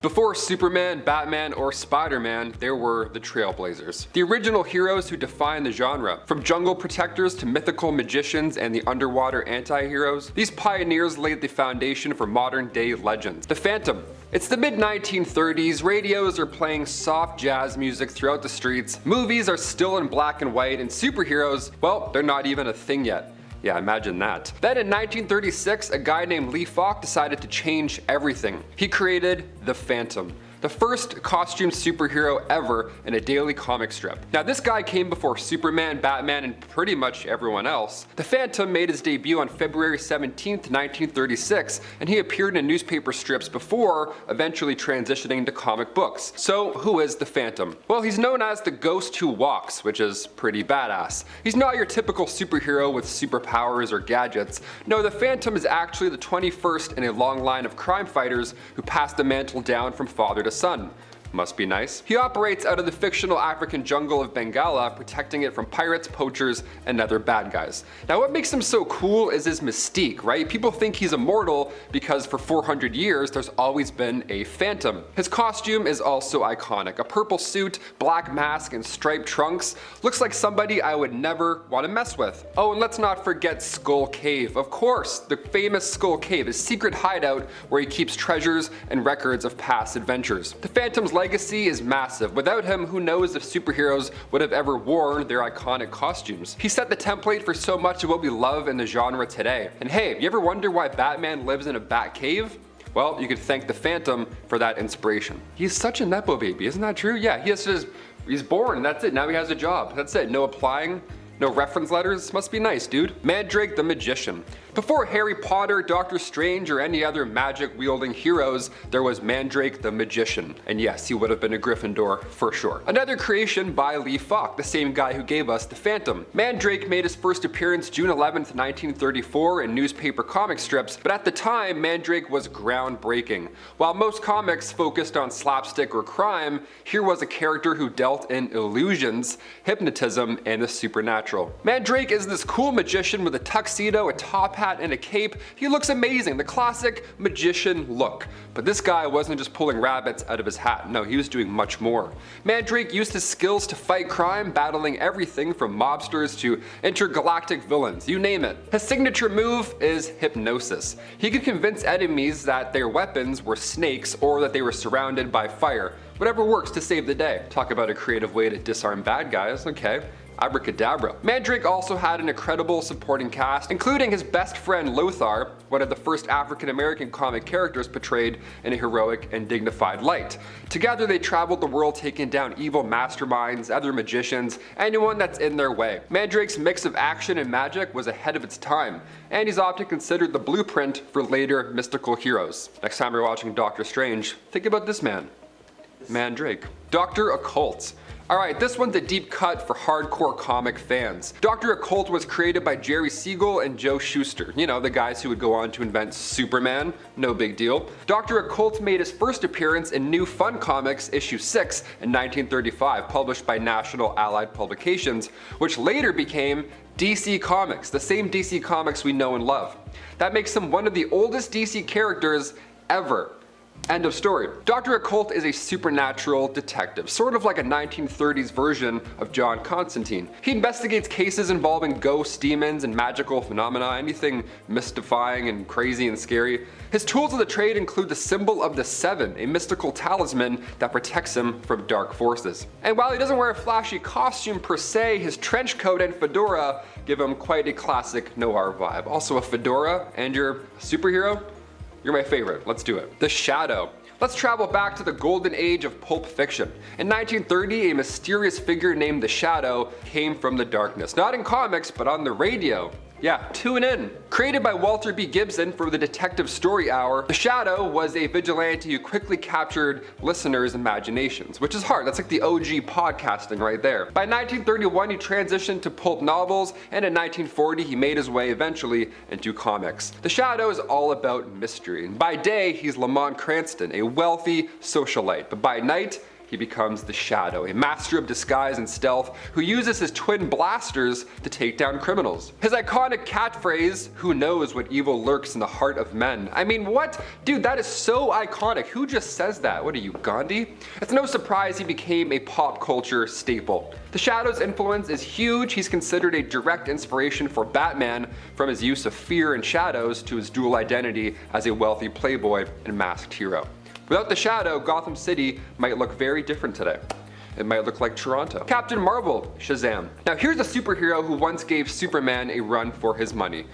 Before Superman, Batman, or Spider-Man, there were the Trailblazers. The original heroes who defined the genre. From jungle protectors to mythical magicians and the underwater anti-heroes, these pioneers laid the foundation for modern-day legends. The Phantom. It's the mid-1930s, radios are playing soft jazz music throughout the streets, movies are still in black and white, and superheroes, well, they're not even a thing yet. Yeah, imagine that. Then in 1936, a guy named Lee Falk decided to change everything. He created the Phantom, the first costume superhero ever in a daily comic strip. Now this guy came before Superman, Batman, and pretty much everyone else. The Phantom made his debut on February 17th, 1936, and he appeared in newspaper strips before eventually transitioning to comic books. So who is the Phantom? Well, he's known as the Ghost Who Walks, which is pretty badass. He's not your typical superhero with superpowers or gadgets. No, the Phantom is actually the 21st in a long line of crime fighters who passed the mantle down from father to son. Must be nice. He operates out of the fictional African jungle of Bengala, protecting it from pirates, poachers, and other bad guys. Now what makes him so cool is his mystique, right? People think he's immortal because for 400 years there's always been a Phantom. His costume is also iconic. A purple suit, black mask, and striped trunks. Looks like somebody I would never want to mess with. Oh, and let's not forget Skull Cave. Of course, the famous Skull Cave, his secret hideout where he keeps treasures and records of past adventures. The Phantom's legacy is massive. Without him, who knows if superheroes would have ever worn their iconic costumes. He set the template for so much of what we love in the genre today. And hey, you ever wonder why Batman lives in a bat cave? Well, you could thank the Phantom for that inspiration. He's such a nepo baby, isn't that true? Yeah, he's born, that's it, now he has a job. That's it, no applying. No reference letters? Must be nice, dude. Mandrake the Magician. Before Harry Potter, Doctor Strange, or any other magic-wielding heroes, there was Mandrake the Magician. And yes, he would have been a Gryffindor for sure. Another creation by Lee Falk, the same guy who gave us the Phantom. Mandrake made his first appearance June 11th, 1934 in newspaper comic strips, but at the time, Mandrake was groundbreaking. While most comics focused on slapstick or crime, here was a character who dealt in illusions, hypnotism, and the supernatural. Mandrake is this cool magician with a tuxedo, a top hat, and a cape. He looks amazing, the classic magician look. But this guy wasn't just pulling rabbits out of his hat, no, he was doing much more. Mandrake used his skills to fight crime, battling everything from mobsters to intergalactic villains, you name it. His signature move is hypnosis. He could convince enemies that their weapons were snakes or that they were surrounded by fire. Whatever works to save the day. Talk about a creative way to disarm bad guys, okay. Abracadabra. Mandrake also had an incredible supporting cast, including his best friend Lothar, one of the first African-American comic characters portrayed in a heroic and dignified light. Together they traveled the world taking down evil masterminds, other magicians, anyone that's in their way. Mandrake's mix of action and magic was ahead of its time, and he's often considered the blueprint for later mystical heroes. Next time you're watching Doctor Strange, think about this man. Mandrake. Dr. Occult. Alright, this one's a deep cut for hardcore comic fans. Dr. Occult was created by Jerry Siegel and Joe Shuster. You know, the guys who would go on to invent Superman. No big deal. Dr. Occult made his first appearance in New Fun Comics issue 6 in 1935, published by National Allied Publications, which later became DC Comics, the same DC Comics we know and love. That makes him one of the oldest DC characters ever. End of story. Dr. Occult is a supernatural detective, sort of like a 1930s version of John Constantine. He investigates cases involving ghosts, demons, and magical phenomena, anything mystifying and crazy and scary. His tools of the trade include the symbol of the Seven, a mystical talisman that protects him from dark forces. And while he doesn't wear a flashy costume per se, his trench coat and fedora give him quite a classic noir vibe. Also a fedora and you're a superhero? You're my favorite, let's do it. The Shadow. Let's travel back to the golden age of pulp fiction. In 1930, a mysterious figure named the Shadow came from the darkness. Not in comics, but on the radio. Yeah, tune in. Created by Walter B. Gibson for the Detective Story Hour, The Shadow was a vigilante who quickly captured listeners' imaginations, which is hard. That's like the OG podcasting right there. By 1931, he transitioned to pulp novels, and in 1940, he made his way eventually into comics. The Shadow is all about mystery. By day, he's Lamont Cranston, a wealthy socialite, but by night, he becomes the Shadow, a master of disguise and stealth who uses his twin blasters to take down criminals. His iconic catchphrase, "Who knows what evil lurks in the heart of men?" I mean, what? Dude, that is so iconic. Who just says that? What are you, Gandhi? It's no surprise he became a pop culture staple. The Shadow's influence is huge. He's considered a direct inspiration for Batman, from his use of fear and shadows to his dual identity as a wealthy playboy and masked hero. Without the Shadow, Gotham City might look very different today. It might look like Toronto. Captain Marvel, Shazam. Now here's a superhero who once gave Superman a run for his money.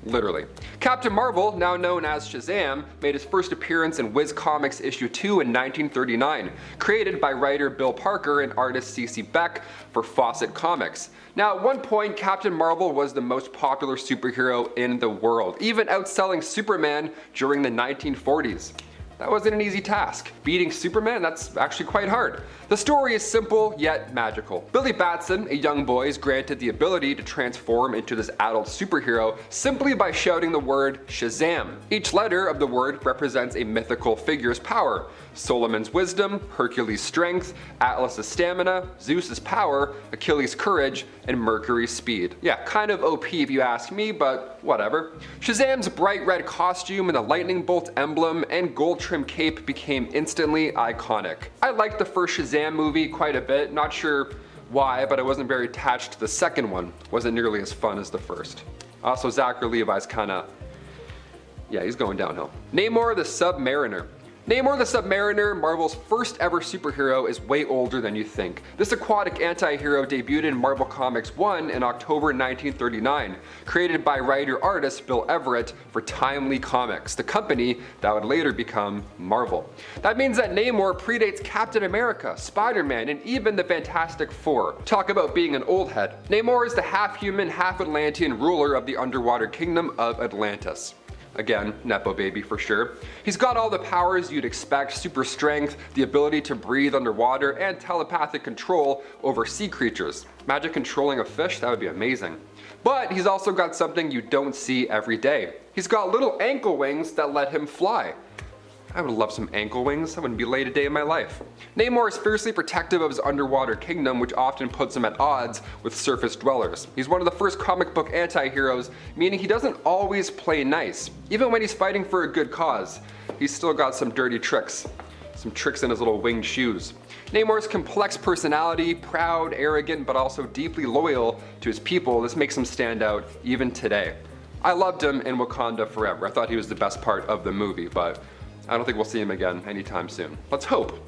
Literally. Captain Marvel, now known as Shazam, made his first appearance in Whiz Comics issue 2 in 1939, created by writer Bill Parker and artist C.C. Beck for Fawcett Comics. Now, at one point, Captain Marvel was the most popular superhero in the world, even outselling Superman during the 1940s. That wasn't an easy task. Beating Superman, that's actually quite hard. The story is simple, yet magical. Billy Batson, a young boy, is granted the ability to transform into this adult superhero simply by shouting the word Shazam. Each letter of the word represents a mythical figure's power. Solomon's wisdom, Hercules' strength, Atlas's stamina, Zeus's power, Achilles' courage, and Mercury's speed. Yeah, kind of OP if you ask me, but whatever. Shazam's bright red costume and the lightning bolt emblem and gold trim cape became instantly iconic. I liked the first Shazam movie quite a bit, not sure why, but I wasn't very attached to the second one. Wasn't nearly as fun as the first. Also, Zachary Levi's kinda, yeah, he's going downhill. Namor the Submariner. Namor the Submariner, Marvel's first ever superhero, is way older than you think. This aquatic anti-hero debuted in Marvel Comics 1 in October 1939, created by writer-artist Bill Everett for Timely Comics, the company that would later become Marvel. That means that Namor predates Captain America, Spider-Man, and even the Fantastic Four. Talk about being an old head. Namor is the half-human, half-Atlantean ruler of the underwater kingdom of Atlantis. Again, Nepo baby for sure. He's got all the powers you'd expect: super strength, the ability to breathe underwater, and telepathic control over sea creatures. Imagine controlling a fish, that would be amazing. But he's also got something you don't see every day. He's got little ankle wings that let him fly. I would love some ankle wings. That wouldn't be late a day in my life. Namor is fiercely protective of his underwater kingdom, which often puts him at odds with surface dwellers. He's one of the first comic book anti-heroes, meaning he doesn't always play nice. Even when he's fighting for a good cause, he's still got some dirty tricks. Some tricks in his little winged shoes. Namor's complex personality, proud, arrogant, but also deeply loyal to his people, this makes him stand out even today. I loved him in Wakanda Forever. I thought he was the best part of the movie, but I don't think we'll see him again anytime soon. Let's hope,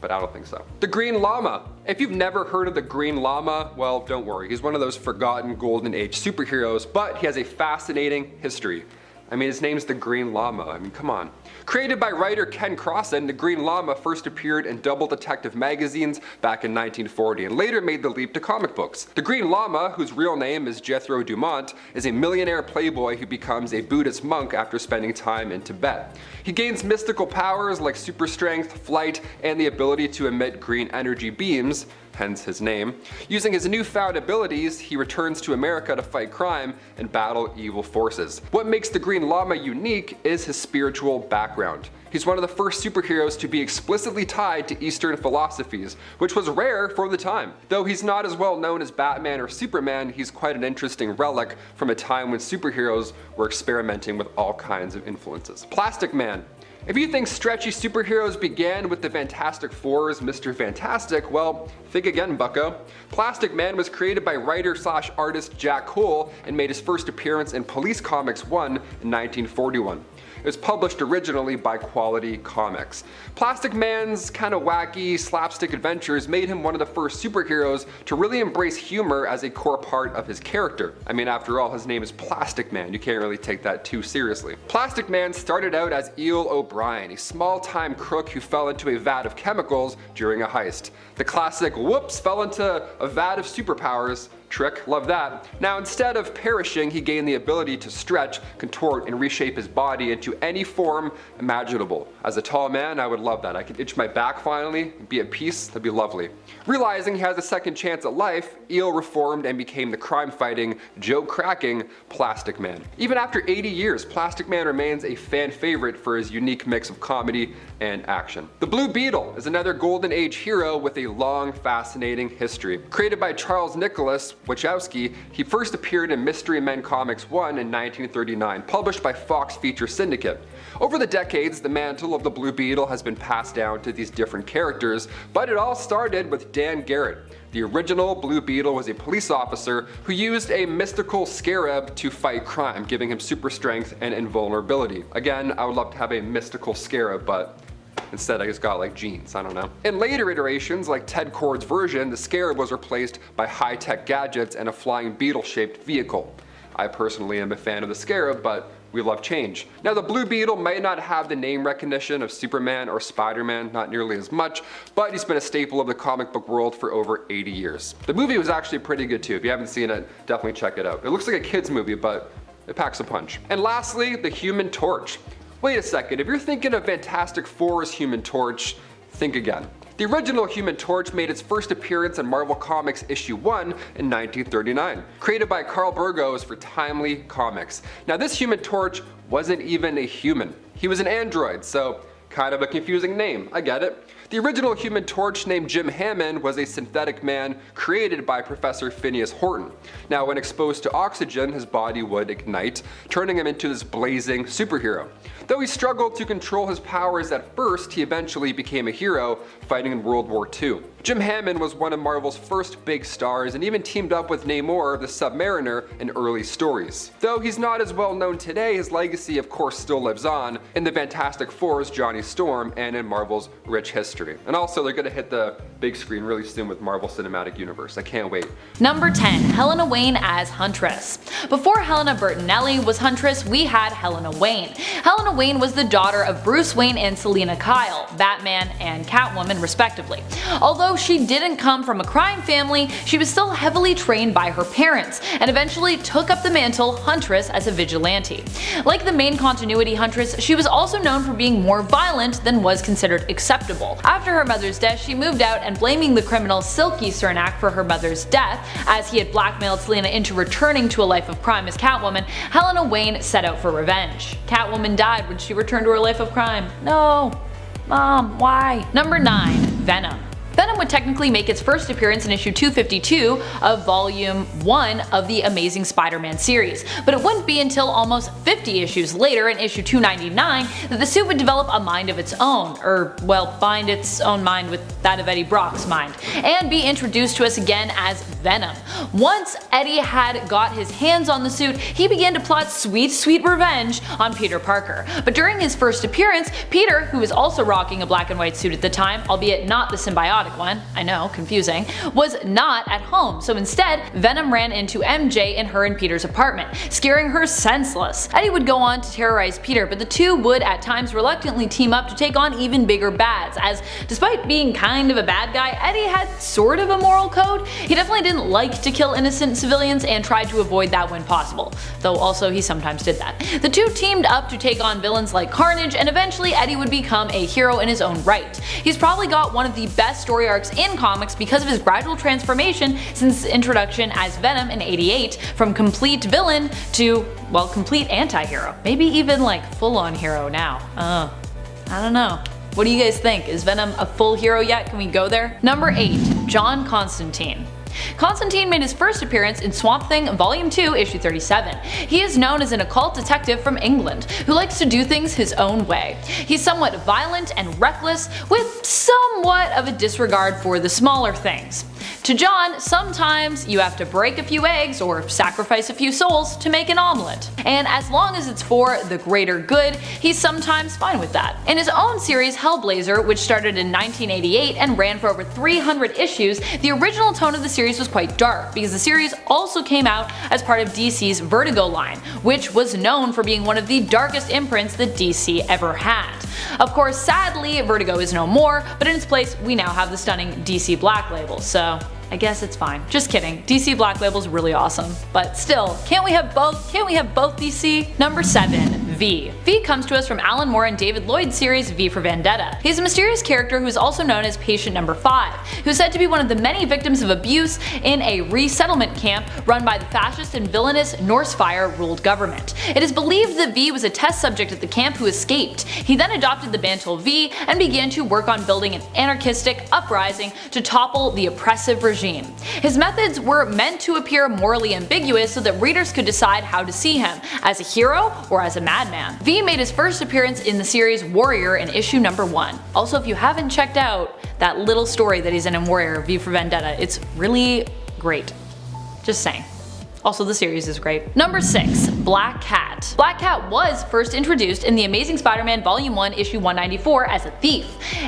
but I don't think so. The Green Llama. If you've never heard of the Green Llama, well, don't worry. He's one of those forgotten Golden Age superheroes, but he has a fascinating history. I mean, his name's the Green Llama. I mean, come on. Created by writer Ken Crossan, the Green Llama first appeared in Double Detective magazines back in 1940 and later made the leap to comic books. The Green Llama, whose real name is Jethro Dumont, is a millionaire playboy who becomes a Buddhist monk after spending time in Tibet. He gains mystical powers like super strength, flight, and the ability to emit green energy beams, hence his name. Using his newfound abilities, he returns to America to fight crime and battle evil forces. What makes the Green Llama unique is his spiritual background. He's one of the first superheroes to be explicitly tied to Eastern philosophies, which was rare for the time. Though he's not as well known as Batman or Superman, he's quite an interesting relic from a time when superheroes were experimenting with all kinds of influences. Plastic Man. If you think stretchy superheroes began with the Fantastic Four's Mr. Fantastic, well, think again, bucko. Plastic Man was created by writer/artist Jack Cole and made his first appearance in Police Comics 1 in 1941. It was published originally by Quality Comics. Plastic Man's kind of wacky, slapstick adventures made him one of the first superheroes to really embrace humor as a core part of his character. I mean, after all, his name is Plastic Man. You can't really take that too seriously. Plastic Man started out as Eel O'Brien, a small-time crook who fell into a vat of chemicals during a heist. The classic whoops, fell into a vat of superpowers trick, love that. Now instead of perishing, he gained the ability to stretch, contort, and reshape his body into any form imaginable. As a tall man, I would love that. I could itch my back finally, be at peace, that'd be lovely. Realizing he has a second chance at life, Eel reformed and became the crime-fighting, joke-cracking Plastic Man. Even after 80 years, Plastic Man remains a fan favorite for his unique mix of comedy and action. The Blue Beetle is another Golden Age hero with a long, fascinating history. Created by Charles Nicholas Wachowski, he first appeared in Mystery Men Comics 1 in 1939, published by Fox Feature Syndicate. Over the decades, the mantle of the Blue Beetle has been passed down to these different characters, but it all started with Dan Garrett. The original Blue Beetle was a police officer who used a mystical scarab to fight crime, giving him super strength and invulnerability. Again, I would love to have a mystical scarab, but instead I just got like jeans, I don't know. In later iterations, like Ted Kord's version, the scarab was replaced by high-tech gadgets and a flying beetle-shaped vehicle. I personally am a fan of the scarab, but we love change. Now the Blue Beetle might not have the name recognition of Superman or Spider-Man, not nearly as much, but he's been a staple of the comic book world for over 80 years. The movie was actually pretty good too. If you haven't seen it, definitely check it out. It looks like a kid's movie, but it packs a punch. And lastly, the Human Torch. Wait a second, if you're thinking of Fantastic Four's Human Torch, think again. The original Human Torch made its first appearance in Marvel Comics issue 1 in 1939, created by Carl Burgos for Timely Comics. Now this Human Torch wasn't even a human. He was an android, so kind of a confusing name, I get it. The original Human Torch, named Jim Hammond, was a synthetic man created by Professor Phineas Horton. Now when exposed to oxygen, his body would ignite, turning him into this blazing superhero. Though he struggled to control his powers at first, he eventually became a hero, fighting in World War II. Jim Hammond was one of Marvel's first big stars and even teamed up with Namor the Submariner in early stories. Though he's not as well known today, his legacy of course still lives on in the Fantastic Four's Johnny Storm and in Marvel's rich history. And also they're gonna hit the big screen really soon with Marvel Cinematic Universe. I can't wait. Number 10. Helena Wayne as Huntress. Before Helena Bertinelli was Huntress, we had Helena Wayne. Helena Wayne was the daughter of Bruce Wayne and Selina Kyle, Batman and Catwoman respectively. Although she didn't come from a crime family, she was still heavily trained by her parents, and eventually took up the mantle Huntress as a vigilante. Like the main continuity Huntress, she was also known for being more violent than was considered acceptable. After her mother's death, she moved out and blaming the criminal Silky Cernak for her mother's death, as he had blackmailed Selina into returning to a life of crime as Catwoman, Helena Wayne set out for revenge. Catwoman died when she returned to her life of crime. No. Mom, why? Number 9. Venom. Venom would technically make its first appearance in issue 252 of volume 1 of the Amazing Spider-Man series, but it wouldn't be until almost 50 issues later in issue 299 that the suit would develop a mind of its own, or well, bind its own mind with that of Eddie Brock's mind, and be introduced to us again as Venom. Once Eddie had got his hands on the suit, he began to plot sweet, sweet revenge on Peter Parker. But during his first appearance, Peter, who was also rocking a black and white suit at the time, albeit not the symbiotic one, I know, confusing, was not at home, so instead Venom ran into MJ in her and Peter's apartment, scaring her senseless. Eddie would go on to terrorize Peter, but the two would at times reluctantly team up to take on even bigger bads, as despite being kind of a bad guy, Eddie had sort of a moral code. He definitely didn't like to kill innocent civilians and tried to avoid that when possible, though also he sometimes did that. The two teamed up to take on villains like Carnage, and eventually Eddie would become a hero in his own right. He's probably got one of the best story arcs in comics because of his gradual transformation since his introduction as Venom in '88, from complete villain to, well, complete anti-hero. Maybe even like full-on hero now. I don't know. What do you guys think? Is Venom a full hero yet? Can we go there? Number 8. John Constantine. Constantine made his first appearance in Swamp Thing Volume 2, Issue 37. He is known as an occult detective from England who likes to do things his own way. He's somewhat violent and reckless, with somewhat of a disregard for the smaller things. To John, sometimes you have to break a few eggs or sacrifice a few souls to make an omelet. And as long as it's for the greater good, he's sometimes fine with that. In his own series Hellblazer, which started in 1988 and ran for over 300 issues, the original tone of the series was quite dark, because the series also came out as part of DC's Vertigo line, which was known for being one of the darkest imprints that DC ever had. Of course, sadly, Vertigo is no more, but in its place we now have the stunning DC Black label, so I guess it's fine. Just kidding. DC Black Label's really awesome. But still, can't we have both? Can't we have both DC? Number 7. V. V comes to us from Alan Moore and David Lloyd's series V for Vendetta. He's a mysterious character who is also known as Patient Number 5, who's said to be one of the many victims of abuse in a resettlement camp run by the fascist and villainous Norsefire-ruled government. It is believed that V was a test subject at the camp who escaped. He then adopted the mantle V and began to work on building an anarchistic uprising to topple the oppressive regime. His methods were meant to appear morally ambiguous so that readers could decide how to see him, as a hero or as a madman. V made his first appearance in the series Warrior in issue number 1. Also, if you haven't checked out that little story that he's in Warrior, V for Vendetta, it's really great. Just saying. Also, the series is great. Number 6. Black Cat. Black Cat was first introduced in The Amazing Spider-Man Volume 1 issue 194 as a thief,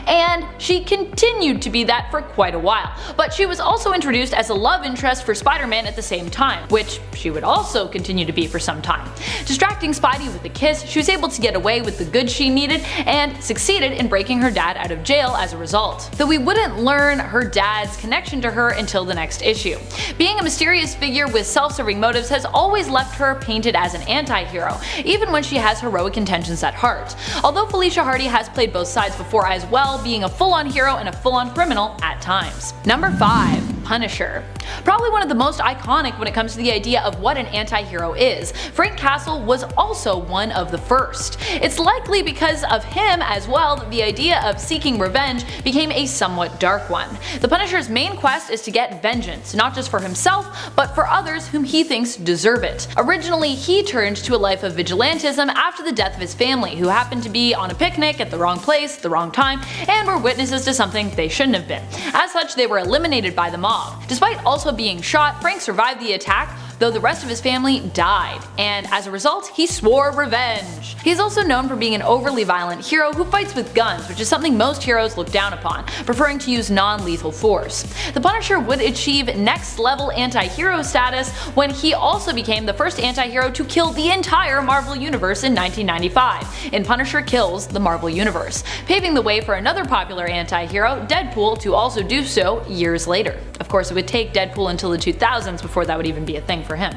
and she continued to be that for quite a while. But she was also introduced as a love interest for Spider-Man at the same time, which she would also continue to be for some time. Distracting Spidey with a kiss, she was able to get away with the goods she needed and succeeded in breaking her dad out of jail as a result. Though we wouldn't learn her dad's connection to her until the next issue. Being a mysterious figure with self-serving motives has always left her painted as an anti-hero, even when she has heroic intentions at heart. Although Felicia Hardy has played both sides before as well, being a full-on hero and a full-on criminal at times. Number 5. Punisher. Probably one of the most iconic when it comes to the idea of what an anti-hero is. Frank Castle was also one of the first. It's likely because of him as well that the idea of seeking revenge became a somewhat dark one. The Punisher's main quest is to get vengeance, not just for himself, but for others whom he thinks deserve it. Originally, he turned to a life of vigilantism after the death of his family, who happened to be on a picnic at the wrong place, the wrong time, and were witnesses to something they shouldn't have been. As such, they were eliminated by the mob. Despite also being shot, Frank survived the attack, though the rest of his family died, and as a result, he swore revenge. He is also known for being an overly violent hero who fights with guns, which is something most heroes look down upon, preferring to use non-lethal force. The Punisher would achieve next-level anti-hero status when he also became the first anti-hero to kill the entire Marvel Universe in 1995, in Punisher Kills the Marvel Universe, paving the way for another popular anti-hero, Deadpool, to also do so years later. Of course, it would take Deadpool until the 2000s before that would even be a thing for him.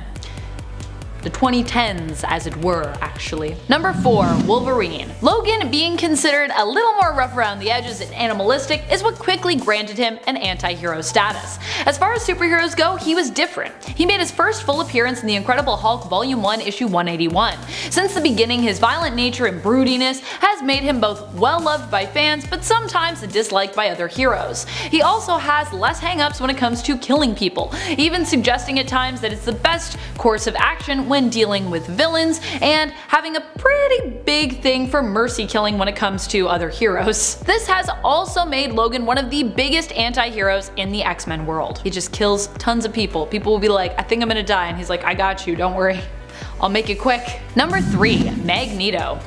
The 2010s, as it were, actually. Number 4. Wolverine. Logan, being considered a little more rough around the edges and animalistic, is what quickly granted him an anti-hero status. As far as superheroes go, he was different. He made his first full appearance in The Incredible Hulk Volume 1 issue 181. Since the beginning, his violent nature and broodiness has made him both well-loved by fans, but sometimes disliked by other heroes. He also has less hang-ups when it comes to killing people, even suggesting at times that it's the best course of action when dealing with villains, and having a pretty big thing for mercy killing when it comes to other heroes. This has also made Logan one of the biggest anti-heroes in the X-Men world. He just kills tons of people. People will be like, I think I'm gonna die, and he's like, I got you, don't worry. I'll make it quick. Number 3. Magneto.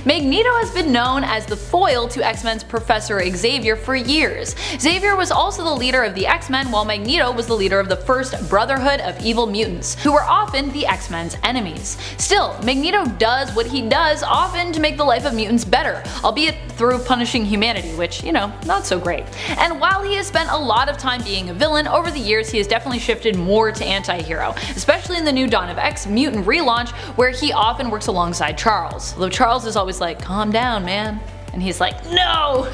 Magneto has been known as the foil to X-Men's Professor Xavier for years. Xavier was also the leader of the X-Men, while Magneto was the leader of the first Brotherhood of Evil Mutants, who were often the X-Men's enemies. Still, Magneto does what he does often to make the life of mutants better, albeit through punishing humanity, which, you know, not so great. And while he has spent a lot of time being a villain, over the years he has definitely shifted more to anti-hero, especially in the new Dawn of X mutant relaunch, where he often works alongside Charles. Though Charles is always like, calm down, man. And he's like, no!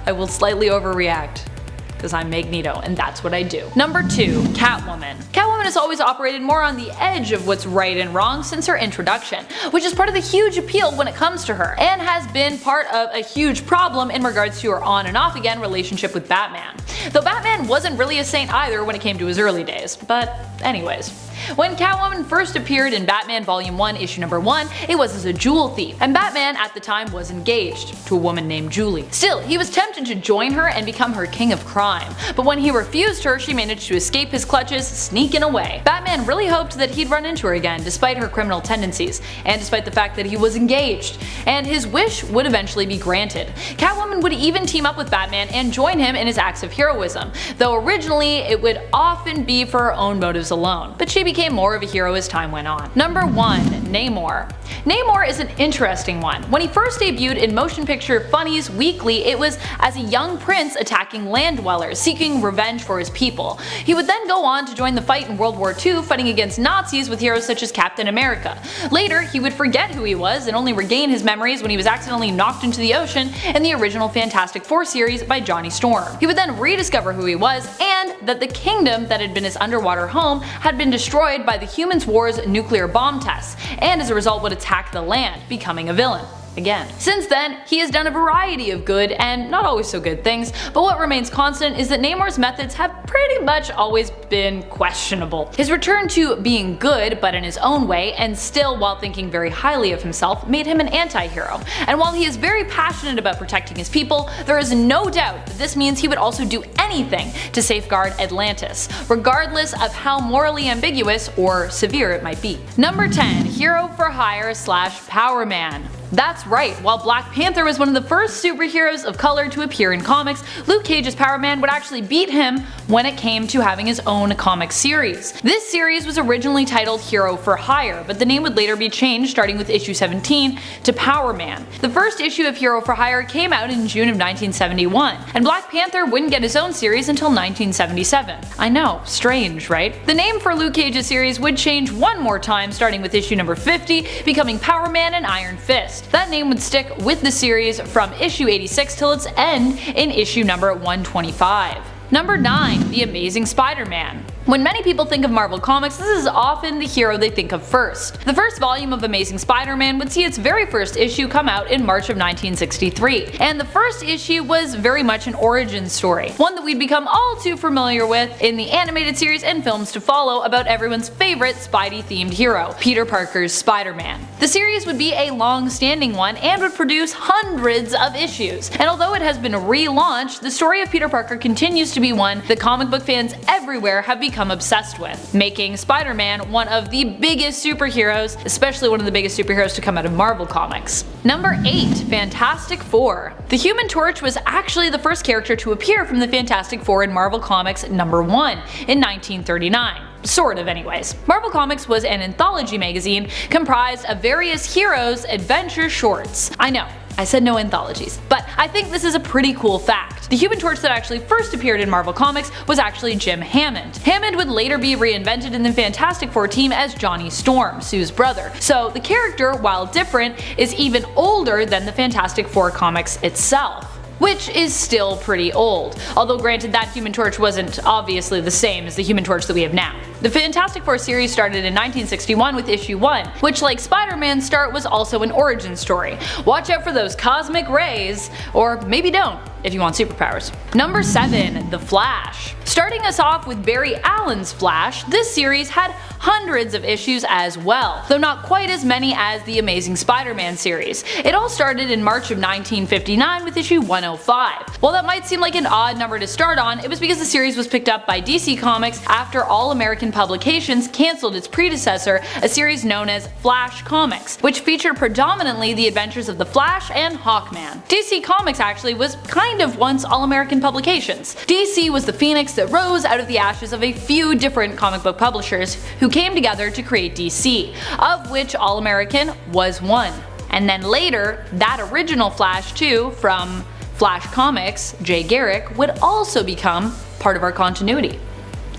I will slightly overreact, because I'm Magneto, and that's what I do. Number 2. Catwoman. Catwoman has always operated more on the edge of what's right and wrong since her introduction, which is part of the huge appeal when it comes to her, and has been part of a huge problem in regards to her on and off again relationship with Batman. Though Batman wasn't really a saint either when it came to his early days, but anyways. When Catwoman first appeared in Batman Volume 1 issue number 1, it was as a jewel thief, and Batman at the time was engaged to a woman named Julie. Still, he was tempted to join her and become her king of crime, but when he refused her, she managed to escape his clutches, sneaking away way. Batman really hoped that he'd run into her again despite her criminal tendencies, and despite the fact that he was engaged, and his wish would eventually be granted. Catwoman would even team up with Batman and join him in his acts of heroism, though originally it would often be for her own motives alone, but she became more of a hero as time went on. Number 1. Namor. Namor is an interesting one. When he first debuted in Motion Picture Funnies Weekly, it was as a young prince attacking land dwellers, seeking revenge for his people. He would then go on to join the fight in World War II, fighting against Nazis with heroes such as Captain America. Later, he would forget who he was and only regain his memories when he was accidentally knocked into the ocean in the original Fantastic Four series by Johnny Storm. He would then rediscover who he was, and that the kingdom that had been his underwater home had been destroyed by the Humans' War's nuclear bomb tests, and as a result would attack the land, becoming a villain. Again. Since then, he has done a variety of good and not always so good things, but what remains constant is that Namor's methods have pretty much always been questionable. His return to being good, but in his own way, and still while thinking very highly of himself, made him an anti-hero. And while he is very passionate about protecting his people, there is no doubt that this means he would also do anything to safeguard Atlantis, regardless of how morally ambiguous or severe it might be. Number 10. Hero for Hire / Power Man. That's right, while Black Panther was one of the first superheroes of color to appear in comics, Luke Cage's Power Man would actually beat him when it came to having his own comic series. This series was originally titled Hero for Hire, but the name would later be changed starting with issue 17 to Power Man. The first issue of Hero for Hire came out in June of 1971, and Black Panther wouldn't get his own series until 1977. I know, strange, right? The name for Luke Cage's series would change one more time starting with issue number 50, becoming Power Man and Iron Fist. That name would stick with the series from issue 86 till its end in issue number 125. Number 9. The Amazing Spider-Man. When many people think of Marvel Comics, this is often the hero they think of first. The first volume of Amazing Spider-Man would see its very first issue come out in March of 1963, and the first issue was very much an origin story, one that we'd become all too familiar with in the animated series and films to follow about everyone's favorite Spidey-themed hero, Peter Parker's Spider-Man. The series would be a long-standing one and would produce hundreds of issues, and although it has been relaunched, the story of Peter Parker continues to be one that comic book fans everywhere have become obsessed with, making Spider-Man one of the biggest superheroes, especially one of the biggest superheroes to come out of Marvel Comics. Number 8. Fantastic Four. The Human Torch was actually the first character to appear from the Fantastic Four in Marvel Comics number 1 in 1939. Sort of anyways. Marvel Comics was an anthology magazine comprised of various heroes' adventure shorts. I know, I said no anthologies, but I think this is a pretty cool fact. The Human Torch that actually first appeared in Marvel Comics was actually Jim Hammond. Hammond would later be reinvented in the Fantastic Four team as Johnny Storm, Sue's brother, so the character, while different, is even older than the Fantastic Four comics itself, which is still pretty old, although granted that Human Torch wasn't obviously the same as the Human Torch that we have now. The Fantastic Four series started in 1961 with issue 1, which like Spider-Man's start was also an origin story. Watch out for those cosmic rays, or maybe don't if you want superpowers. Number 7. The Flash. Starting us off with Barry Allen's Flash, this series had hundreds of issues as well, though not quite as many as the Amazing Spider-Man series. It all started in March of 1959 with issue 105. While that might seem like an odd number to start on, it was because the series was picked up by DC Comics after All American Publications cancelled its predecessor, a series known as Flash Comics, which featured predominantly the adventures of the Flash and Hawkman. DC Comics actually was kind of once All American Publications. DC was the phoenix that rose out of the ashes of a few different comic book publishers who came together to create DC, of which All American was one. And then later, that original Flash 2 from Flash Comics, Jay Garrick, would also become part of our continuity.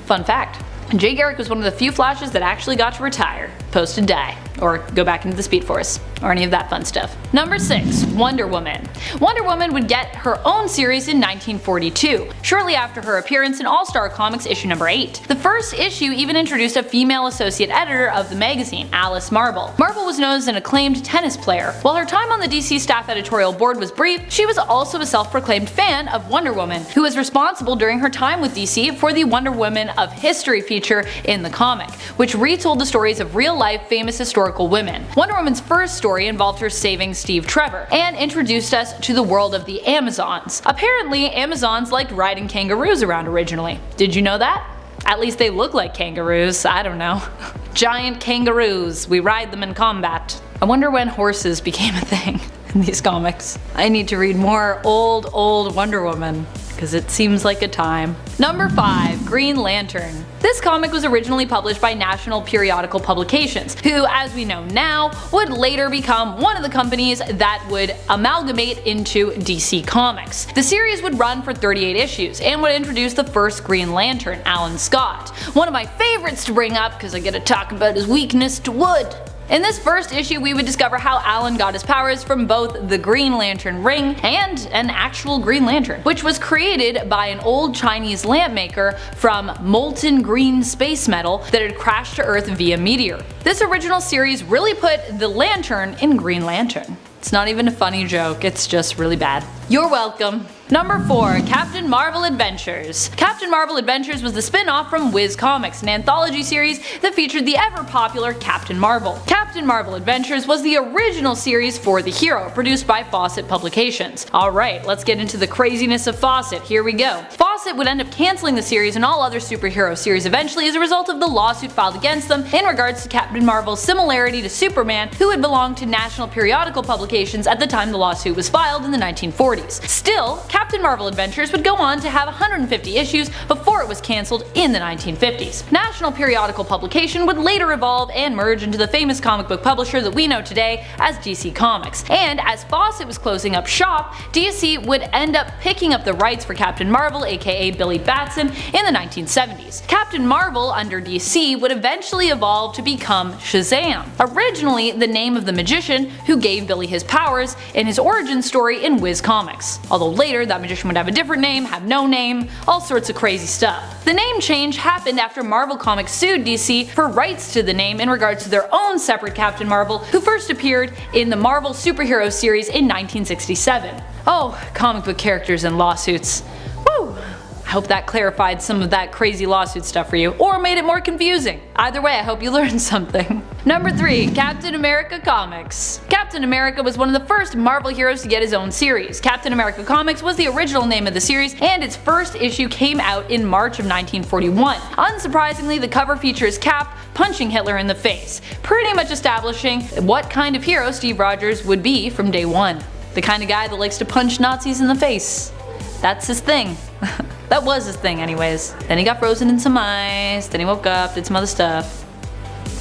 Fun fact. Jay Garrick was one of the few Flashes that actually got to retire, post to die, or go back into the Speed Force, or any of that fun stuff. Number 6. Wonder Woman. Wonder Woman would get her own series in 1942, shortly after her appearance in All-Star Comics issue number 8. The first issue even introduced a female associate editor of the magazine, Alice Marble. Marble was known as an acclaimed tennis player. While her time on the DC staff editorial board was brief, she was also a self-proclaimed fan of Wonder Woman, who was responsible during her time with DC for the Wonder Woman of History feature in the comic, which retold the stories of real-life famous historical women. Wonder Woman's first story involved her saving Steve Trevor, and introduced us to the world of the Amazons. Apparently, Amazons liked riding kangaroos around originally. Did you know that? At least they look like kangaroos, I don't know. Giant kangaroos, we ride them in combat. I wonder when horses became a thing in these comics. I need to read more old Wonder Woman, because it seems like a time. Number 5. Green Lantern. This comic was originally published by National Periodical Publications, who, as we know now, would later become one of the companies that would amalgamate into DC Comics. The series would run for 38 issues and would introduce the first Green Lantern, Alan Scott. One of my favorites to bring up because I get to talk about his weakness to wood. In this first issue, we would discover how Alan got his powers from both the Green Lantern ring and an actual Green Lantern, which was created by an old Chinese lamp maker from molten green space metal that had crashed to Earth via meteor. This original series really put the lantern in Green Lantern. It's not even a funny joke, it's just really bad. You're welcome. Number 4. Captain Marvel Adventures. Captain Marvel Adventures was the spin-off from Whiz Comics, an anthology series that featured the ever-popular Captain Marvel. Captain Marvel Adventures was the original series for the hero, produced by Fawcett Publications. Alright, let's get into the craziness of Fawcett, here we go. Fawcett would end up cancelling the series and all other superhero series eventually as a result of the lawsuit filed against them in regards to Captain Marvel's similarity to Superman, who had belonged to National Periodical Publications at the time the lawsuit was filed in the 1940s. Still, Captain Marvel Adventures would go on to have 150 issues before it was cancelled in the 1950s. National Periodical Publication would later evolve and merge into the famous comic book publisher that we know today as DC Comics. And as Fawcett was closing up shop, DC would end up picking up the rights for Captain Marvel, aka Billy Batson, in the 1970s. Captain Marvel under DC would eventually evolve to become Shazam, originally the name of the magician who gave Billy his powers in his origin story in Whiz Comics. Although later that magician would have a different name, have no name, all sorts of crazy stuff. The name change happened after Marvel Comics sued DC for rights to the name in regards to their own separate Captain Marvel, who first appeared in the Marvel Superhero series in 1967. Oh, comic book characters and lawsuits. Woo! I hope that clarified some of that crazy lawsuit stuff for you, or made it more confusing. Either way, I hope you learned something. Number 3. Captain America Comics. Captain America was one of the first Marvel heroes to get his own series. Captain America Comics was the original name of the series, and its first issue came out in March of 1941. Unsurprisingly, the cover features Cap punching Hitler in the face, pretty much establishing what kind of hero Steve Rogers would be from day one. The kind of guy that likes to punch Nazis in the face. That's his thing. That was his thing anyways. Then he got frozen in some ice, then he woke up, did some other stuff.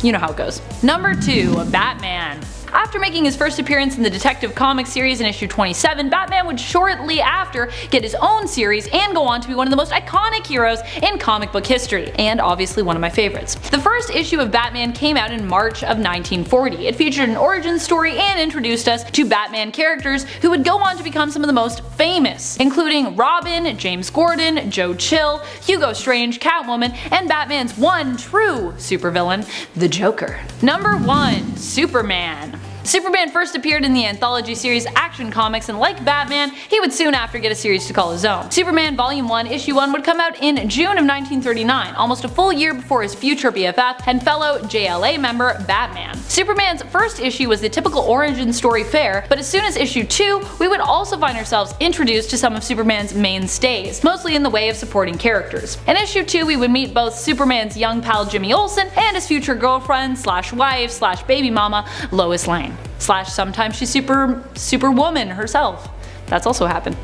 You know how it goes. Number 2. Batman. After making his first appearance in the Detective Comics series in issue 27, Batman would shortly after get his own series and go on to be one of the most iconic heroes in comic book history, and obviously one of my favorites. The first issue of Batman came out in March of 1940. It featured an origin story and introduced us to Batman characters who would go on to become some of the most famous, including Robin, James Gordon, Joe Chill, Hugo Strange, Catwoman, and Batman's one true supervillain, the Joker. Number 1. Superman. Superman first appeared in the anthology series Action Comics, and like Batman, he would soon after get a series to call his own. Superman Volume 1 Issue 1 would come out in June of 1939, almost a full year before his future BFF and fellow JLA member Batman. Superman's first issue was the typical origin story fare, but as soon as issue 2, we would also find ourselves introduced to some of Superman's mainstays, mostly in the way of supporting characters. In issue 2, we would meet both Superman's young pal Jimmy Olsen and his future girlfriend slash wife slash baby mama Lois Lane. Slash sometimes she's superwoman herself. That's also happened.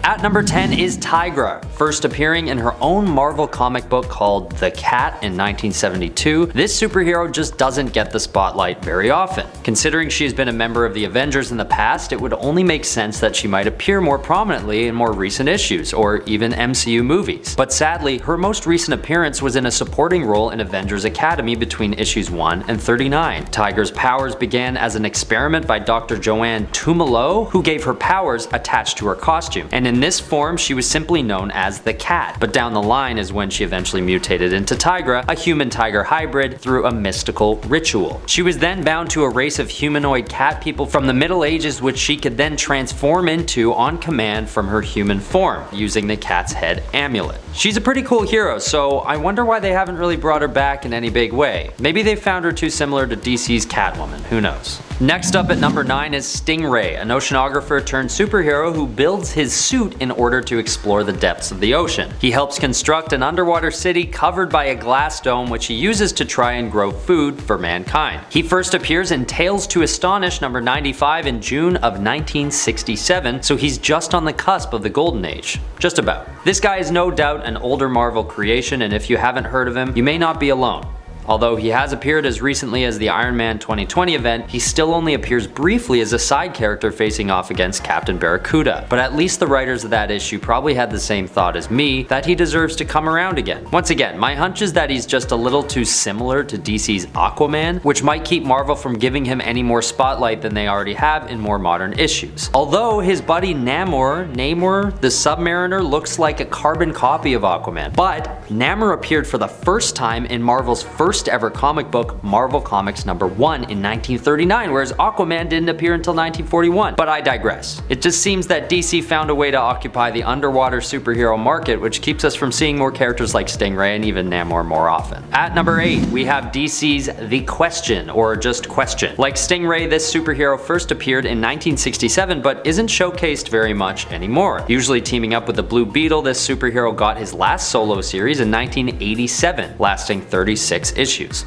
At number 10 is Tigra, first appearing in her own Marvel comic book called The Cat in 1972. This superhero just doesn't get the spotlight very often. Considering she has been a member of the Avengers in the past, it would only make sense that she might appear more prominently in more recent issues, or even MCU movies. But sadly, her most recent appearance was in a supporting role in Avengers Academy between issues 1 and 39. Tigra's powers began as an experiment by Dr. Joanne Tumalo, who gave her powers attached to her costume, and in this form she was simply known as the Cat, but down the line is when she eventually mutated into Tigra, a human-tiger hybrid, through a mystical ritual. She was then bound to a race of humanoid cat people from the Middle Ages, which she could then transform into on command from her human form, using the cat's head amulet. She's a pretty cool hero, so I wonder why they haven't really brought her back in any big way. Maybe they found her too similar to DC's Catwoman, who knows. Next up at number 9 is Stingray, an oceanographer turned superhero who builds his suit in order to explore the depths of the ocean. He helps construct an underwater city covered by a glass dome which he uses to try and grow food for mankind. He first appears in Tales to Astonish number 95 in June of 1967, so he's just on the cusp of the golden age. Just about. This guy is no doubt an older Marvel creation, and if you haven't heard of him, you may not be alone. Although he has appeared as recently as the Iron Man 2020 event, he still only appears briefly as a side character facing off against Captain Barracuda. But at least the writers of that issue probably had the same thought as me, that he deserves to come around again. Once again, my hunch is that he's just a little too similar to DC's Aquaman, which might keep Marvel from giving him any more spotlight than they already have in more modern issues. Although his buddy Namor the Submariner, looks like a carbon copy of Aquaman. But Namor appeared for the first time in Marvel's first ever comic book, Marvel Comics number 1 in 1939, whereas Aquaman didn't appear until 1941. But I digress. It just seems that DC found a way to occupy the underwater superhero market, which keeps us from seeing more characters like Stingray and even Namor more often. At number 8, we have DC's The Question, or just Question. Like Stingray, this superhero first appeared in 1967, but isn't showcased very much anymore. Usually teaming up with the Blue Beetle, this superhero got his last solo series in 1987, lasting 36 issues.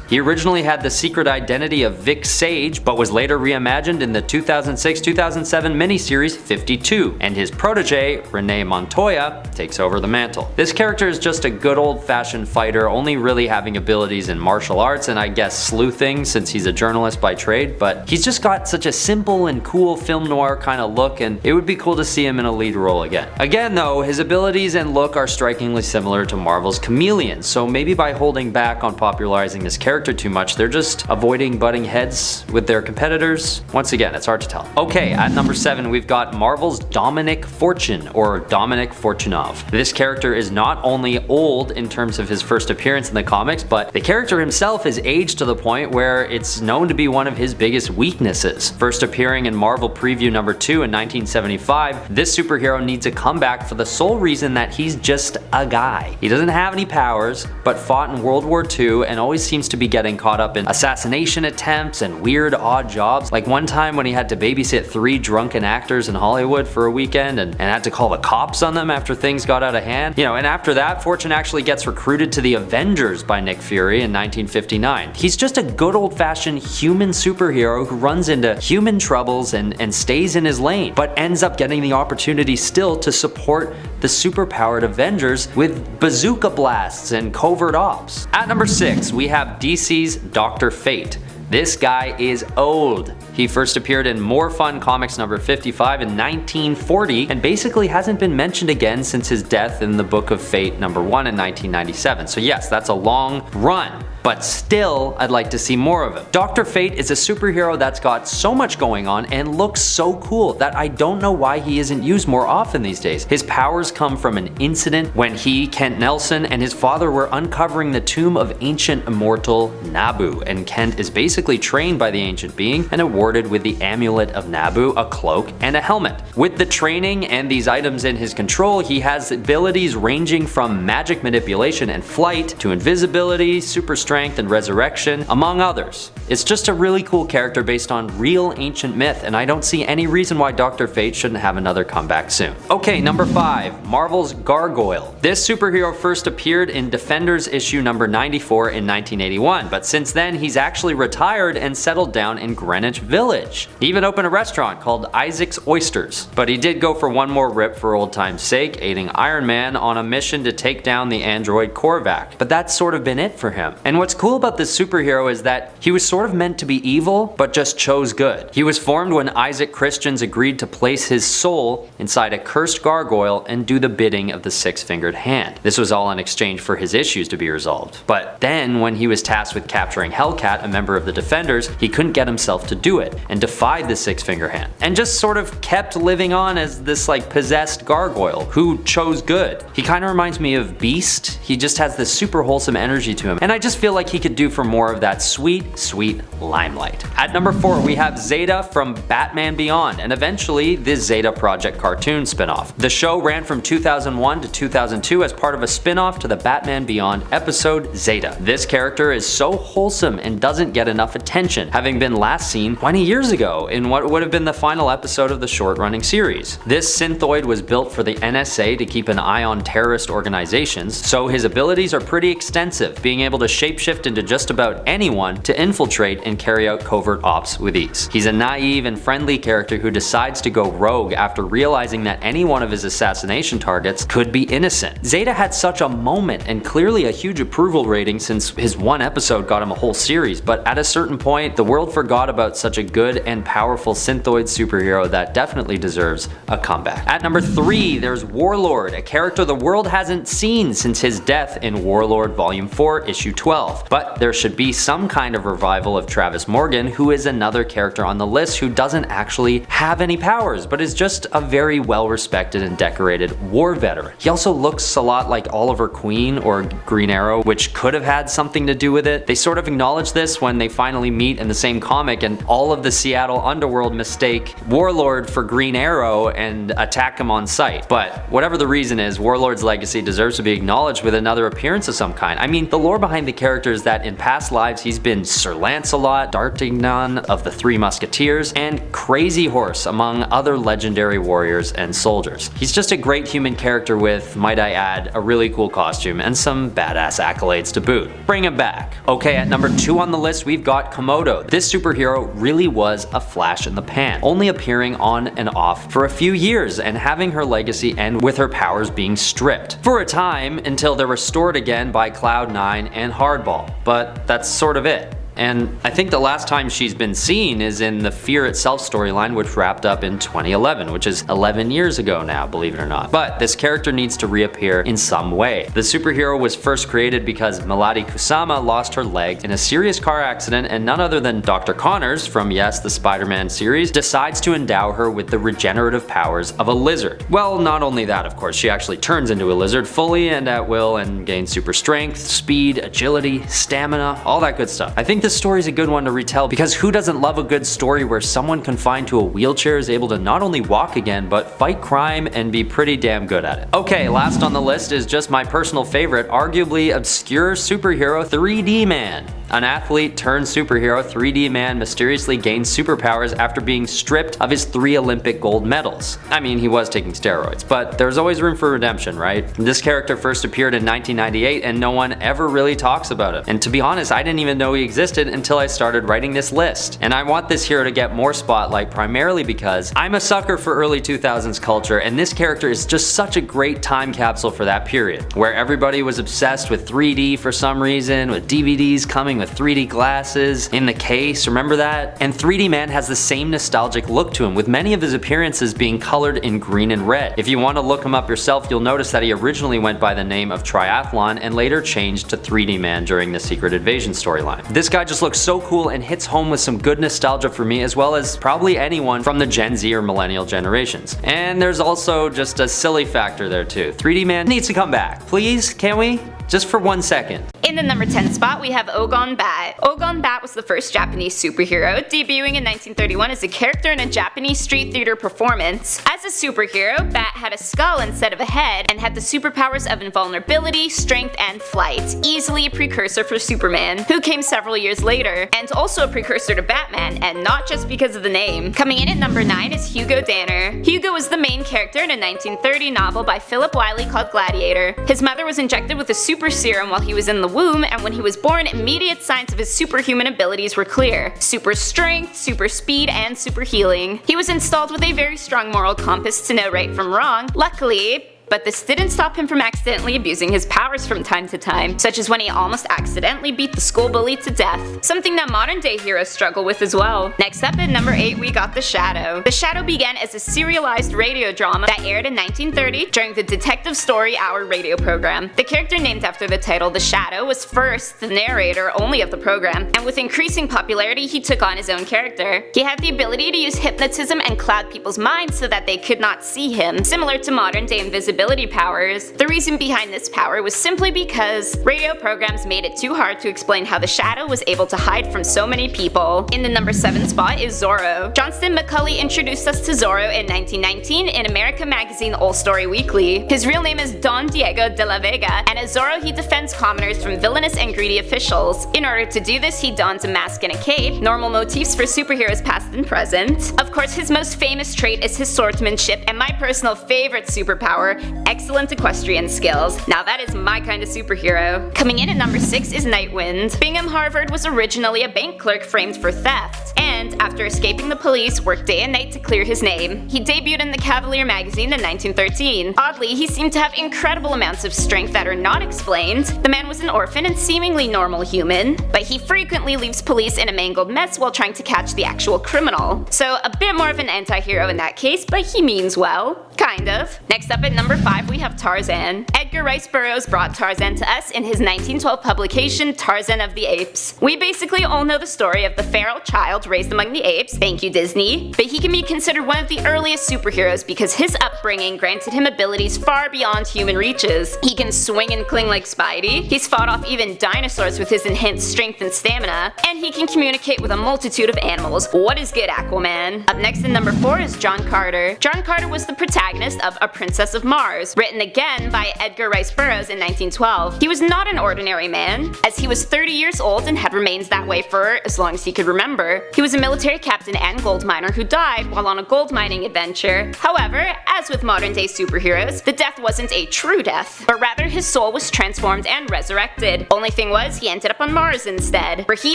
He originally had the secret identity of Vic Sage, but was later reimagined in the 2006-2007 miniseries 52, and his protege, Renee Montoya, takes over the mantle. This character is just a good old-fashioned fighter, only really having abilities in martial arts and I guess sleuthing since he's a journalist by trade, but he's just got such a simple and cool film noir kind of look, and it would be cool to see him in a lead role again. Again though, his abilities and look are strikingly similar to Marvel's Chameleon, so maybe by holding back on popularizing this character too much, they're just avoiding butting heads with their competitors. Once again, it's hard to tell. Okay, at number 7 we've got Marvel's Dominic Fortune, or Dominic Fortunov. This character is not only old in terms of his first appearance in the comics, but the character himself is aged to the point where it's known to be one of his biggest weaknesses. First appearing in Marvel Preview number 2 in 1975, this superhero needs a comeback for the sole reason that he's just a guy. He doesn't have any powers, but fought in World War II and always seems to be getting caught up in assassination attempts and weird odd jobs. Like one time when he had to babysit 3 drunken actors in Hollywood for a weekend and had to call the cops on them after things got out of hand. And after that, Fortune actually gets recruited to the Avengers by Nick Fury in 1959. He's just a good old-fashioned human superhero who runs into human troubles and stays in his lane, but ends up getting the opportunity still to support the superpowered Avengers with bazooka blasts and covert ops. At number 6, we have DC's Dr. Fate. This guy is old. He first appeared in More Fun Comics number 55 in 1940 and basically hasn't been mentioned again since his death in the Book of Fate number 1 in 1997. So yes, that's a long run. But still, I'd like to see more of him. Dr. Fate is a superhero that's got so much going on and looks so cool that I don't know why he isn't used more often these days. His powers come from an incident when he, Kent Nelson, and his father were uncovering the tomb of ancient immortal Nabu, and Kent is basically trained by the ancient being and awarded with the Amulet of Nabu, a cloak, and a helmet. With the training and these items in his control, he has abilities ranging from magic manipulation and flight to invisibility, super strength, and resurrection, among others. It's just a really cool character based on real ancient myth, and I don't see any reason why Dr. Fate shouldn't have another comeback soon. Okay, number 5, Marvel's Gargoyle. This superhero first appeared in Defenders issue number 94 in 1981, but since then he's actually retired and settled down in Greenwich Village. He even opened a restaurant called Isaac's Oysters. But he did go for one more rip for old time's sake, aiding Iron Man on a mission to take down the android Korvac. But that's sort of been it for him. And what's cool about this superhero is that he was sort of meant to be evil, but just chose good. He was formed when Isaac Christians agreed to place his soul inside a cursed gargoyle and do the bidding of the six-fingered hand. This was all in exchange for his issues to be resolved. But then, when he was tasked with capturing Hellcat, a member of the Defenders, he couldn't get himself to do it, and defied the six-finger hand, and just sort of kept living on as this possessed gargoyle who chose good. He kind of reminds me of Beast. He just has this super wholesome energy to him, and I just feel like he could do for more of that sweet, sweet limelight. At number 4, we have Zeta from Batman Beyond, and eventually the Zeta Project cartoon spin-off. The show ran from 2001 to 2002 as part of a spin-off to the Batman Beyond episode Zeta. This character is so wholesome and doesn't get enough attention, having been last seen 20 years ago in what would have been the final episode of the short-running series. This synthoid was built for the NSA to keep an eye on terrorist organizations, so his abilities are pretty extensive, being able to shapeshift into just about anyone to infiltrate and carry out covert ops with ease. He's a naive and friendly character who decides to go rogue after realizing that any one of his assassination targets could be innocent. Zeta had such a moment and clearly a huge approval rating since his one episode got him a whole series, but at a certain point, the world forgot about such a good and powerful synthoid superhero that definitely deserves a comeback. At number 3, there's Warlord, a character the world hasn't seen since his death in Warlord Volume 4, Issue 12. But there should be some kind of revival of Travis Morgan, who is another character on the list who doesn't actually have any powers, but is just a very well-respected and decorated war veteran. He also looks a lot like Oliver Queen or Green Arrow, which could have had something to do with it. They sort of acknowledge this when they finally meet in the same comic, and all of the Seattle underworld mistake Warlord for Green Arrow and attack him on sight. But whatever the reason is, Warlord's legacy deserves to be acknowledged with another appearance of some kind. I mean, the lore behind the character is that in past lives he's been Sir Lancelot, D'Artagnan of the Three Musketeers, and Crazy Horse, among other legendary warriors and soldiers. He's just a great human character with, might I add, a really cool costume and some badass accolades to boot. Bring him back. Okay, at number 2 on the list we've got Komodo. This superhero really was a flash in the pan, only appearing on and off for a few years and having her legacy end with her powers being stripped. For a time, until they're restored again by Cloud9 and Hardball, but that's sort of it. And I think the last time she's been seen is in the Fear Itself storyline, which wrapped up in 2011, which is 11 years ago now, believe it or not. But this character needs to reappear in some way. The superhero was first created because Melody Kusama lost her leg in a serious car accident, and none other than Dr. Connors from, yes, the Spider-Man series, decides to endow her with the regenerative powers of a lizard. Well, not only that, of course, she actually turns into a lizard fully and at will and gains super strength, speed, agility, stamina, all that good stuff. I think this story is a good one to retell because who doesn't love a good story where someone confined to a wheelchair is able to not only walk again, but fight crime and be pretty damn good at it. Okay, last on the list is just my personal favorite, arguably obscure superhero 3D Man. An athlete turned superhero, 3D Man mysteriously gained superpowers after being stripped of his 3 Olympic gold medals. I mean, he was taking steroids, but there's always room for redemption, right? This character first appeared in 1998 and no one ever really talks about him. And to be honest, I didn't even know he existed until I started writing this list. And I want this hero to get more spotlight primarily because I'm a sucker for early 2000s culture, and this character is just such a great time capsule for that period, where everybody was obsessed with 3D for some reason, with DVDs coming with 3D glasses in the case, remember that? And 3D Man has the same nostalgic look to him, with many of his appearances being colored in green and red. If you want to look him up yourself, you'll notice that he originally went by the name of Triathlon and later changed to 3D Man during the Secret Invasion storyline. This guy just looks so cool and hits home with some good nostalgia for me, as well as probably anyone from the Gen Z or millennial generations. And there's also just a silly factor there too. 3D Man needs to come back. Please, can we? Just for 1 second. In the number 10 spot, we have Ogon Bat. Ogon Bat was the first Japanese superhero, debuting in 1931 as a character in a Japanese street theater performance. As a superhero, Bat had a skull instead of a head and had the superpowers of invulnerability, strength, and flight, easily a precursor for Superman, who came several years later, and also a precursor to Batman, and not just because of the name. Coming in at number 9 is Hugo Danner. Hugo was the main character in a 1930 novel by Philip Wiley called Gladiator. His mother was injected with a super serum while he was in the womb, and when he was born, immediate signs of his superhuman abilities were clear. Super strength, super speed, and super healing. He was installed with a very strong moral compass to know right from wrong. Luckily, but this didn't stop him from accidentally abusing his powers from time to time, such as when he almost accidentally beat the school bully to death, something that modern day heroes struggle with as well. Next up at number 8 we got The Shadow. The Shadow began as a serialized radio drama that aired in 1930 during the Detective Story Hour radio program. The character named after the title, The Shadow, was first the narrator only of the program, and with increasing popularity he took on his own character. He had the ability to use hypnotism and cloud people's minds so that they could not see him, similar to modern day invisibility invisibility powers. The reason behind this power was simply because radio programs made it too hard to explain how the Shadow was able to hide from so many people. In the number 7 spot is Zorro. Johnston McCulley introduced us to Zorro in 1919 in America magazine All Story Weekly. His real name is Don Diego de la Vega, and as Zorro he defends commoners from villainous and greedy officials. In order to do this, he dons a mask and a cape, normal motifs for superheroes past and present. Of course, his most famous trait is his swordsmanship and my personal favorite superpower, excellent equestrian skills. Now that is my kind of superhero. Coming in at number 6 is Nightwind. Bingham Harvard was originally a bank clerk framed for theft, and after escaping the police, worked day and night to clear his name. He debuted in the Cavalier magazine in 1913. Oddly, he seemed to have incredible amounts of strength that are not explained. The man was an orphan and seemingly normal human, but he frequently leaves police in a mangled mess while trying to catch the actual criminal. So a bit more of an anti-hero in that case, but he means well. Kind of. Next up at number 5 we have Tarzan. Edgar Rice Burroughs brought Tarzan to us in his 1912 publication Tarzan of the Apes. We basically all know the story of the feral child raised among the apes, thank you Disney, but he can be considered one of the earliest superheroes because his upbringing granted him abilities far beyond human reaches. He can swing and cling like Spidey, he's fought off even dinosaurs with his enhanced strength and stamina, and he can communicate with a multitude of animals. What is good, Aquaman? Up next at number 4 is John Carter. John Carter was the protagonist of A Princess of Mars, written again by Edgar Rice Burroughs in 1912. He was not an ordinary man, as he was 30 years old and had remained that way for as long as he could remember. He was a military captain and gold miner who died while on a gold mining adventure. However, as with modern day superheroes, the death wasn't a true death, but rather his soul was transformed and resurrected. Only thing was, he ended up on Mars instead, where he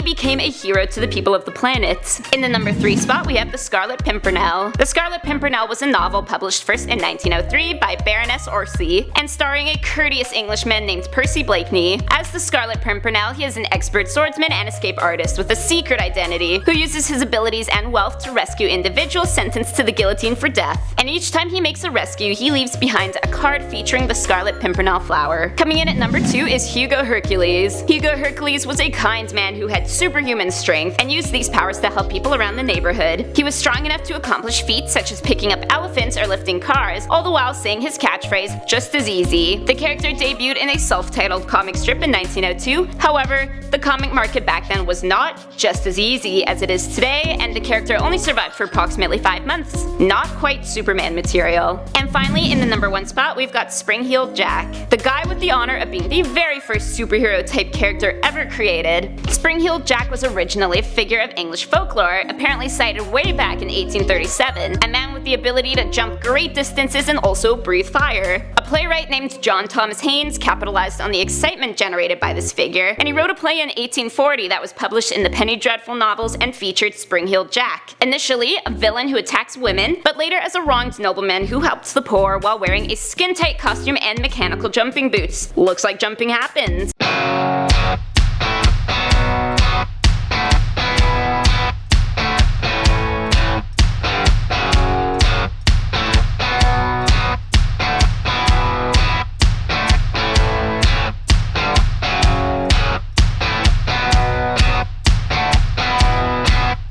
became a hero to the people of the planet. In the number 3 spot we have The Scarlet Pimpernel. The Scarlet Pimpernel was a novel published first in 1903 by Baroness Orczy, and starring a courteous Englishman named Percy Blakeney. As the Scarlet Pimpernel, he is an expert swordsman and escape artist with a secret identity, who uses his abilities and wealth to rescue individuals sentenced to the guillotine for death. And each time he makes a rescue, he leaves behind a card featuring the Scarlet Pimpernel flower. Coming in at number 2 is Hugo Hercules. Hugo Hercules was a kind man who had superhuman strength and used these powers to help people around the neighborhood. He was strong enough to accomplish feats such as picking up elephants or lifting cars, all the while saying his catchphrase, "just as easy." The character debuted in a self-titled comic strip in 1902, however, the comic market back then was not just as easy as it is today, and the character only survived for approximately 5 months. Not quite Superman material. And finally, in the number 1 spot, we've got Spring-Heeled Jack, the guy with the honor of being the very first superhero type character ever created. Spring-Heeled Jack was originally a figure of English folklore, apparently cited way back in 1837, a man with the ability to jump great distances and also breathe fire. A playwright named John Thomas Haynes capitalized on the excitement generated by this figure, and he wrote a play in 1840 that was published in the Penny Dreadful novels and featured Spring-Heeled Jack. Initially a villain who attacks women, but later as a wronged nobleman who helps the poor while wearing a skin-tight costume and mechanical jumping boots. Looks like jumping happened.